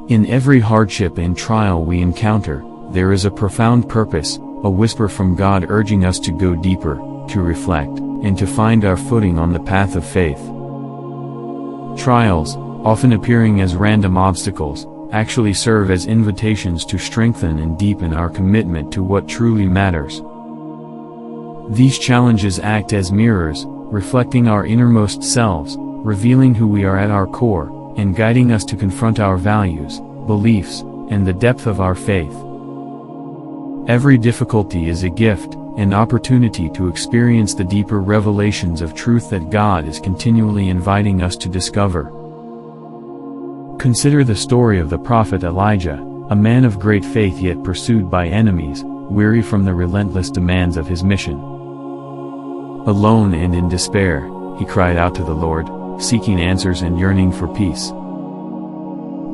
In every hardship and trial we encounter, there is a profound purpose, a whisper from God urging us to go deeper, to reflect, and to find our footing on the path of faith. Trials, often appearing as random obstacles, actually serve as invitations to strengthen and deepen our commitment to what truly matters. These challenges act as mirrors, reflecting our innermost selves, revealing who we are at our core, and guiding us to confront our values, beliefs, and the depth of our faith. Every difficulty is a gift, an opportunity to experience the deeper revelations of truth that God is continually inviting us to discover. Consider the story of the prophet Elijah, a man of great faith yet pursued by enemies, weary from the relentless demands of his mission. Alone and in despair, he cried out to the Lord, seeking answers and yearning for peace.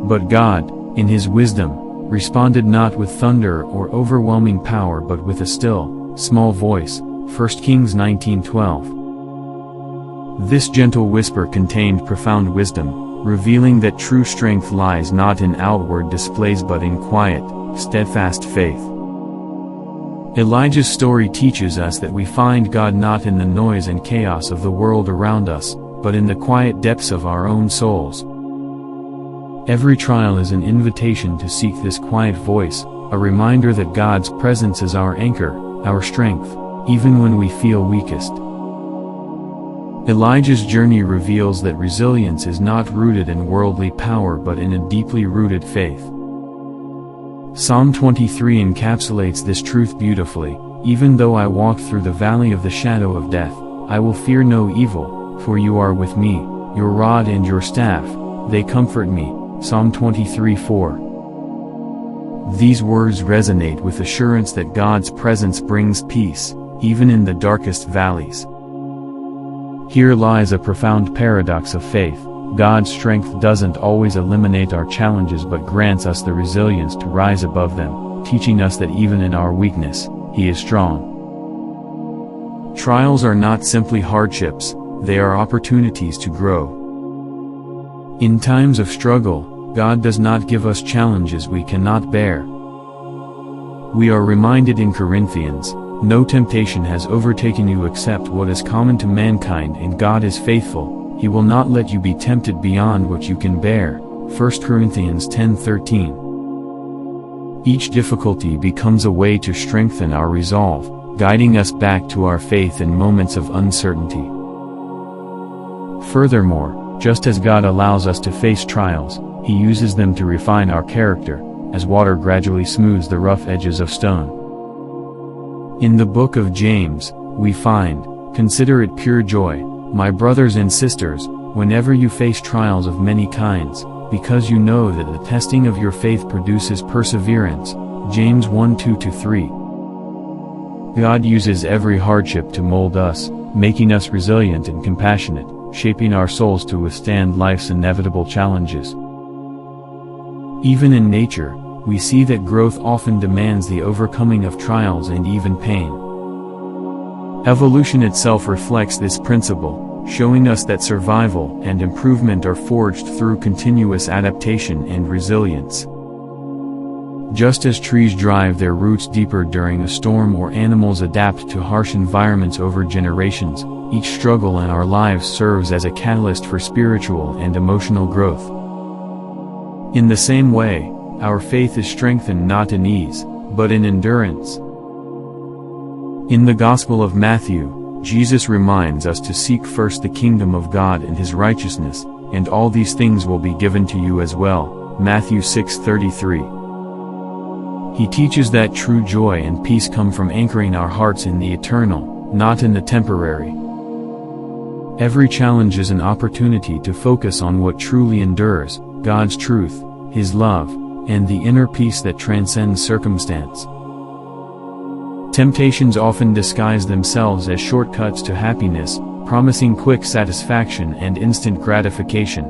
But God, in His wisdom, responded not with thunder or overwhelming power but with a still, small voice. 1 Kings 19:12. This gentle whisper contained profound wisdom, revealing that true strength lies not in outward displays but in quiet, steadfast faith. Elijah's story teaches us that we find God not in the noise and chaos of the world around us, but in the quiet depths of our own souls. Every trial is an invitation to seek this quiet voice, a reminder that God's presence is our anchor, our strength, even when we feel weakest. Elijah's journey reveals that resilience is not rooted in worldly power but in a deeply rooted faith. Psalm 23 encapsulates this truth beautifully. Even though I walk through the valley of the shadow of death, I will fear no evil, for you are with me, your rod and your staff, they comfort me. Psalm 23:4. These words resonate with assurance that God's presence brings peace, even in the darkest valleys. Here lies a profound paradox of faith. God's strength doesn't always eliminate our challenges but grants us the resilience to rise above them, teaching us that even in our weakness, He is strong. Trials are not simply hardships, they are opportunities to grow. In times of struggle, God does not give us challenges we cannot bear. We are reminded in Corinthians, "No temptation has overtaken you except what is common to mankind, and God is faithful. He will not let you be tempted beyond what you can bear." 1 Corinthians 10:13. Each difficulty becomes a way to strengthen our resolve, guiding us back to our faith in moments of uncertainty. Furthermore, just as God allows us to face trials, He uses them to refine our character, as water gradually smooths the rough edges of stone. In the book of James, we find, "Consider it pure joy, my brothers and sisters, whenever you face trials of many kinds, because you know that the testing of your faith produces perseverance." James 1:2-3. God uses every hardship to mold us, making us resilient and compassionate, shaping our souls to withstand life's inevitable challenges. Even in nature, we see that growth often demands the overcoming of trials and even pain. Evolution itself reflects this principle, showing us that survival and improvement are forged through continuous adaptation and resilience. Just as trees drive their roots deeper during a storm or animals adapt to harsh environments over generations, each struggle in our lives serves as a catalyst for spiritual and emotional growth. In the same way, our faith is strengthened not in ease, but in endurance. In the Gospel of Matthew, Jesus reminds us to seek first the kingdom of God and His righteousness, and all these things will be given to you as well. Matthew 6:33. He teaches that true joy and peace come from anchoring our hearts in the eternal, not in the temporary. Every challenge is an opportunity to focus on what truly endures, God's truth, His love, and the inner peace that transcends circumstance. Temptations often disguise themselves as shortcuts to happiness, promising quick satisfaction and instant gratification.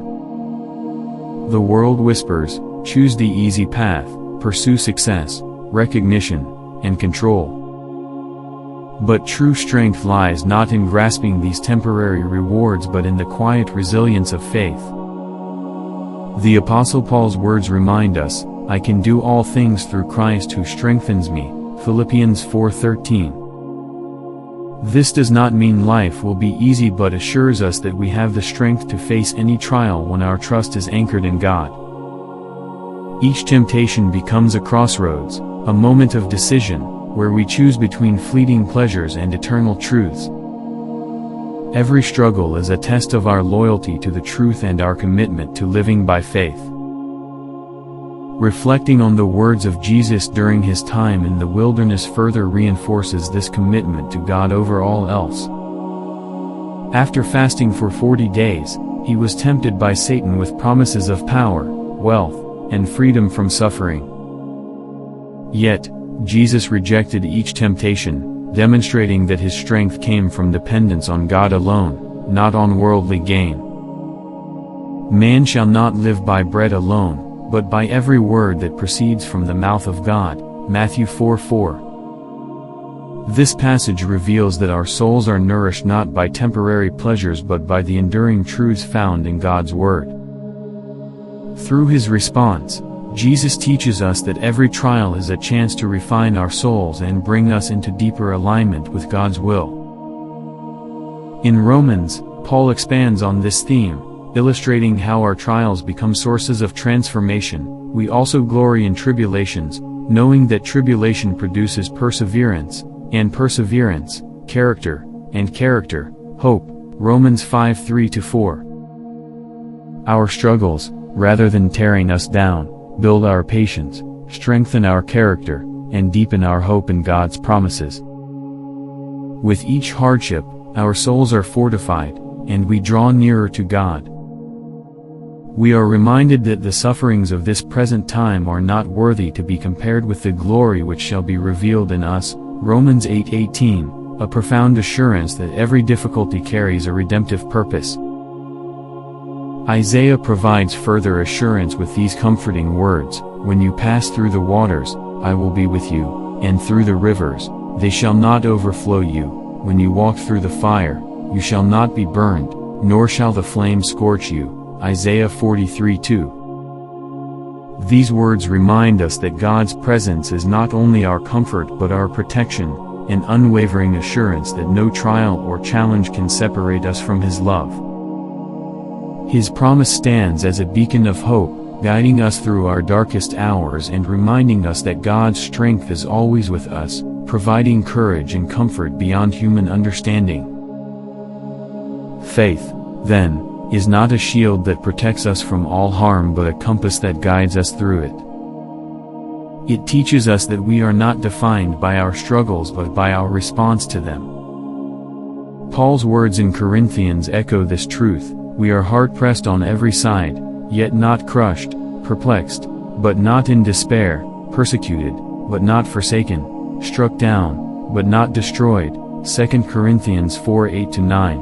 The world whispers, "Choose the easy path, pursue success, recognition, and control." But true strength lies not in grasping these temporary rewards but in the quiet resilience of faith. The Apostle Paul's words remind us, "I can do all things through Christ who strengthens me," Philippians 4:13. This does not mean life will be easy, but assures us that we have the strength to face any trial when our trust is anchored in God. Each temptation becomes a crossroads, a moment of decision, where we choose between fleeting pleasures and eternal truths. Every struggle is a test of our loyalty to the truth and our commitment to living by faith. Reflecting on the words of Jesus during his time in the wilderness further reinforces this commitment to God over all else. After fasting for 40 days, he was tempted by Satan with promises of power, wealth, and freedom from suffering. Yet, Jesus rejected each temptation, demonstrating that his strength came from dependence on God alone, not on worldly gain. Man shall not live by bread alone, but by every word that proceeds from the mouth of God, Matthew 4:4. This passage reveals that our souls are nourished not by temporary pleasures but by the enduring truths found in God's Word. Through his response, Jesus teaches us that every trial is a chance to refine our souls and bring us into deeper alignment with God's will. In Romans, Paul expands on this theme, illustrating how our trials become sources of transformation. We also glory in tribulations, knowing that tribulation produces perseverance, and perseverance, character, and character, hope. Romans 5:3-4. Our struggles, rather than tearing us down, build our patience, strengthen our character, and deepen our hope in God's promises. With each hardship, our souls are fortified, and we draw nearer to God. We are reminded that the sufferings of this present time are not worthy to be compared with the glory which shall be revealed in us, Romans 8:18, a profound assurance that every difficulty carries a redemptive purpose. Isaiah provides further assurance with these comforting words, "When you pass through the waters, I will be with you, and through the rivers, they shall not overflow you. When you walk through the fire, you shall not be burned, nor shall the flame scorch you." Isaiah 43:2. These words remind us that God's presence is not only our comfort but our protection, an unwavering assurance that no trial or challenge can separate us from His love. His promise stands as a beacon of hope, guiding us through our darkest hours and reminding us that God's strength is always with us, providing courage and comfort beyond human understanding. Faith, then, is not a shield that protects us from all harm but a compass that guides us through it. It teaches us that we are not defined by our struggles but by our response to them. Paul's words in Corinthians echo this truth, "We are hard-pressed on every side, yet not crushed, perplexed, but not in despair, persecuted, but not forsaken, struck down, but not destroyed." 2 Corinthians 4:8-9.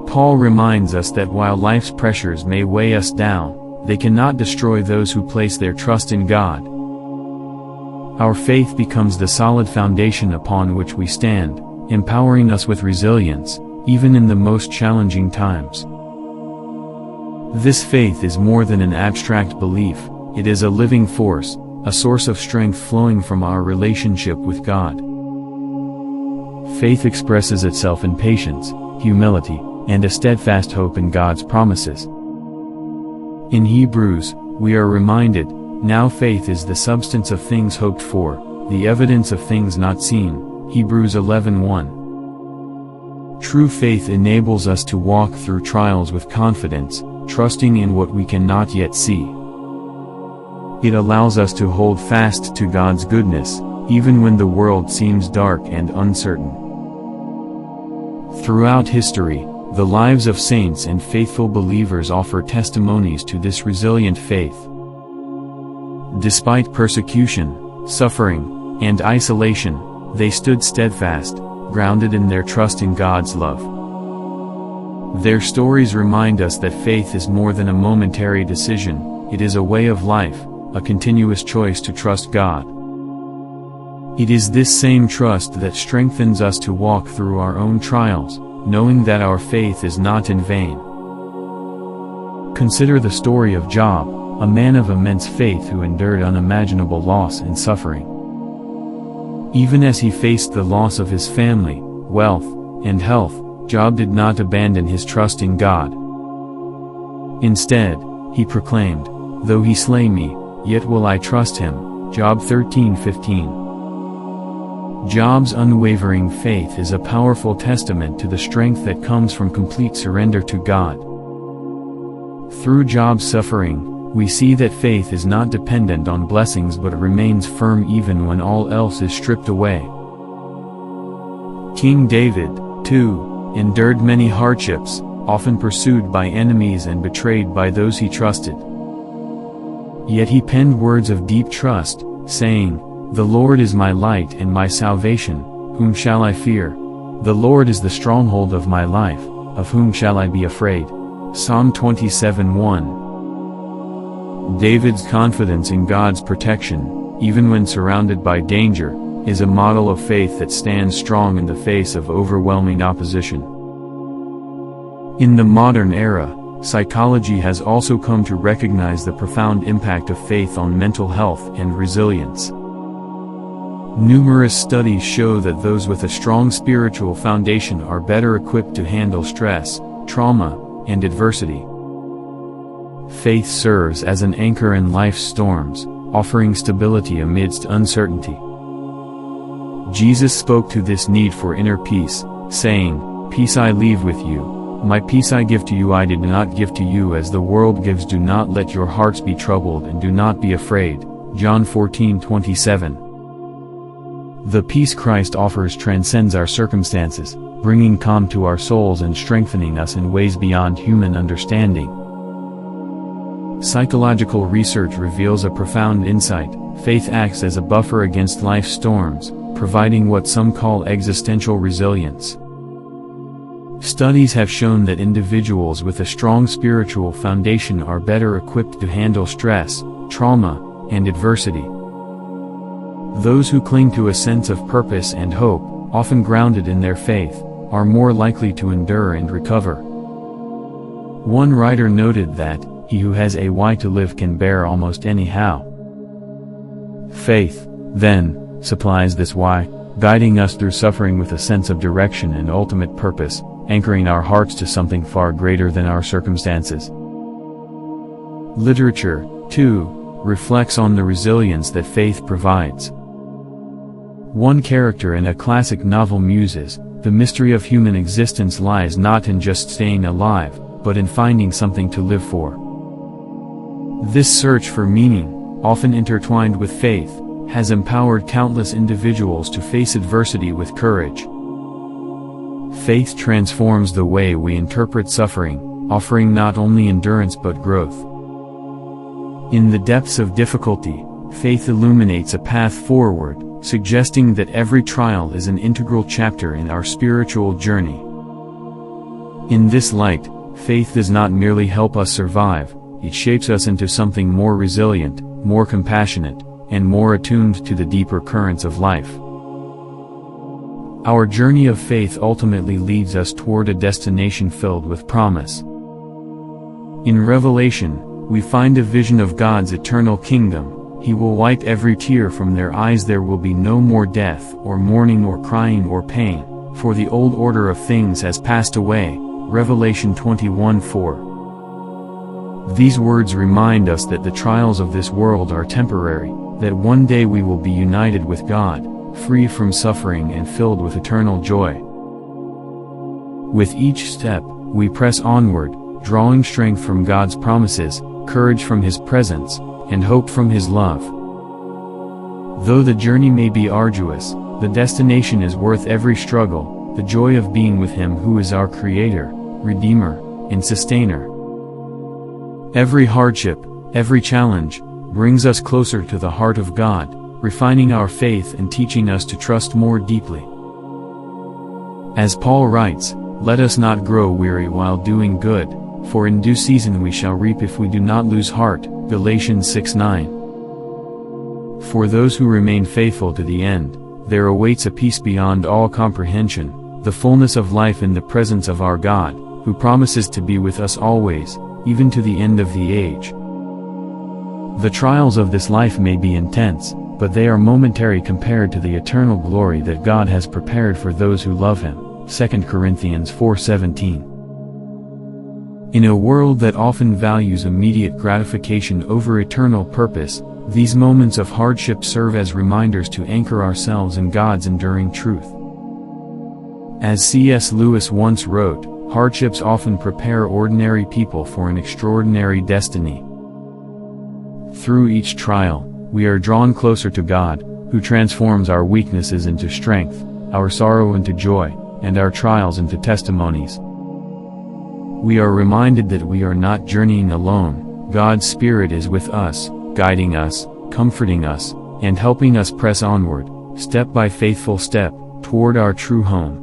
Paul reminds us that while life's pressures may weigh us down, they cannot destroy those who place their trust in God. Our faith becomes the solid foundation upon which we stand, empowering us with resilience, even in the most challenging times. This faith is more than an abstract belief, it is a living force, a source of strength flowing from our relationship with God. Faith expresses itself in patience, humility, and a steadfast hope in God's promises. In Hebrews, we are reminded, "Now faith is the substance of things hoped for, the evidence of things not seen." Hebrews 11:1. True faith enables us to walk through trials with confidence, trusting in what we cannot yet see. It allows us to hold fast to God's goodness, even when the world seems dark and uncertain. Throughout history, the lives of saints and faithful believers offer testimonies to this resilient faith. Despite persecution, suffering, and isolation, they stood steadfast, grounded in their trust in God's love. Their stories remind us that faith is more than a momentary decision, it is a way of life, a continuous choice to trust God. It is this same trust that strengthens us to walk through our own trials, knowing that our faith is not in vain. Consider the story of Job, a man of immense faith who endured unimaginable loss and suffering. Even as he faced the loss of his family, wealth, and health, Job did not abandon his trust in God. Instead, he proclaimed, "Though he slay me, yet will I trust him." Job 13:15. Job's unwavering faith is a powerful testament to the strength that comes from complete surrender to God. Through Job's suffering, we see that faith is not dependent on blessings but remains firm even when all else is stripped away. King David, too, endured many hardships, often pursued by enemies and betrayed by those he trusted. Yet he penned words of deep trust, saying, "The Lord is my light and my salvation, whom shall I fear? The Lord is the stronghold of my life, of whom shall I be afraid?" Psalm 27:1. David's confidence in God's protection, even when surrounded by danger, is a model of faith that stands strong in the face of overwhelming opposition. In the modern era, psychology has also come to recognize the profound impact of faith on mental health and resilience. Numerous studies show that those with a strong spiritual foundation are better equipped to handle stress, trauma, and adversity. Faith serves as an anchor in life's storms, offering stability amidst uncertainty. Jesus spoke to this need for inner peace, saying, "Peace I leave with you, my peace I give to you, I did not give to you as the world gives. Do not let your hearts be troubled and do not be afraid." John 14:27. The peace Christ offers transcends our circumstances, bringing calm to our souls and strengthening us in ways beyond human understanding. Psychological research reveals a profound insight: faith acts as a buffer against life's storms, providing what some call existential resilience. Studies have shown that individuals with a strong spiritual foundation are better equipped to handle stress, trauma, and adversity. Those who cling to a sense of purpose and hope, often grounded in their faith, are more likely to endure and recover. One writer noted that, "He who has a why to live can bear almost any how." Faith, then, supplies this why, guiding us through suffering with a sense of direction and ultimate purpose, anchoring our hearts to something far greater than our circumstances. Literature, too, reflects on the resilience that faith provides. One character in a classic novel muses, "The mystery of human existence lies not in just staying alive, but in finding something to live for." This search for meaning, often intertwined with faith, has empowered countless individuals to face adversity with courage. Faith transforms the way we interpret suffering, offering not only endurance but growth. In the depths of difficulty, faith illuminates a path forward, suggesting that every trial is an integral chapter in our spiritual journey. In this light, faith does not merely help us survive, it shapes us into something more resilient, more compassionate, and more attuned to the deeper currents of life. Our journey of faith ultimately leads us toward a destination filled with promise. In Revelation, we find a vision of God's eternal kingdom. He will wipe every tear from their eyes. There will be no more death, or mourning, or crying, or pain, for the old order of things has passed away. Revelation 21:4. These words remind us that the trials of this world are temporary, that one day we will be united with God, free from suffering and filled with eternal joy. With each step, we press onward, drawing strength from God's promises, courage from His presence, and hope from His love. Though the journey may be arduous, the destination is worth every struggle, the joy of being with Him who is our Creator, Redeemer, and Sustainer. Every hardship, every challenge, brings us closer to the heart of God, refining our faith and teaching us to trust more deeply. As Paul writes, "Let us not grow weary while doing good, for in due season we shall reap if we do not lose heart." Galatians 6:9. For those who remain faithful to the end, there awaits a peace beyond all comprehension, the fullness of life in the presence of our God, who promises to be with us always, even to the end of the age. The trials of this life may be intense, but they are momentary compared to the eternal glory that God has prepared for those who love Him. 2 Corinthians 4:17. In a world that often values immediate gratification over eternal purpose, these moments of hardship serve as reminders to anchor ourselves in God's enduring truth. As C.S. Lewis once wrote, hardships often prepare ordinary people for an extraordinary destiny. Through each trial, we are drawn closer to God, who transforms our weaknesses into strength, our sorrow into joy, and our trials into testimonies. We are reminded that we are not journeying alone. God's Spirit is with us, guiding us, comforting us, and helping us press onward, step by faithful step, toward our true home.